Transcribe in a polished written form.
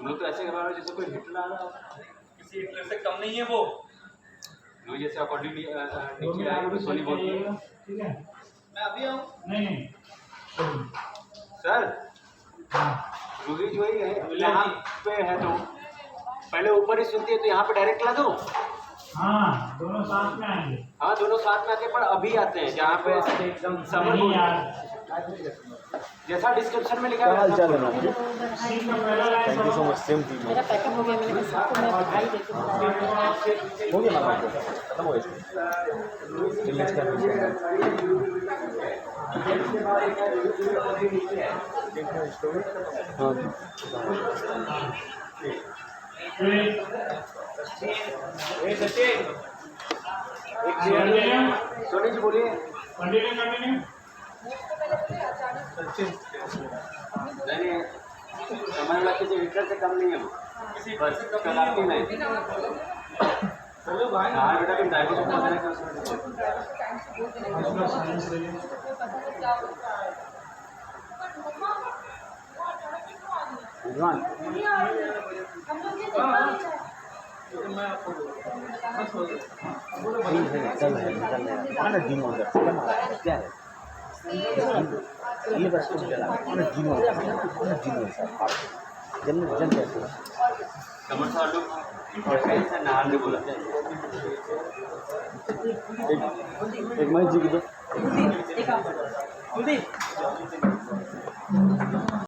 तुम लोग तो ऐसे करवा रहे हो जैसे कोई हिटलर आ रहा हो। किसी हिटलर से कम नहीं है वो। लो जैसे अकॉर्डिंगली नीचे आए तो सोनी बोलती है ठीक है, मैं अभी आऊँ? नहीं सर रूही जो ही है यहाँ पे है तो पहले ऊपर ही सुनती है तो यहाँ पे डायरेक्ट ला दो। हाँ दोनों साथ में आएंगे। हाँ दोनों साथ में आते हैं पर अभी आते हैं जहाँ पे एकदम समर नहीं यार, जैसा डिस्क्रिप्शन में लिखा क्या हाल है चाल है मैम? सीट का पहला line thank you so much. Same to मेरा पैकअप हो गया, मैंने कहा सबको मैं बधाई देती हूँ। हो गया मैम आपको खत्म हो गया इसमें नेक्स्ट सोनी जी बोलिए। कंटिन्यू नहीं समझ लगा किसी हिटलर से कम नहीं है वो। बस कलाती नहीं। हाँ बेटा तुम ड्राइवर को बोल रहे निकल है जिम ऑर्डर क्या है ये बस कुछ चला जिम ऑर्डर जल्दी जल्दी ऐसे समोसा लोग से नहाने बोला। एक महीने जी की दो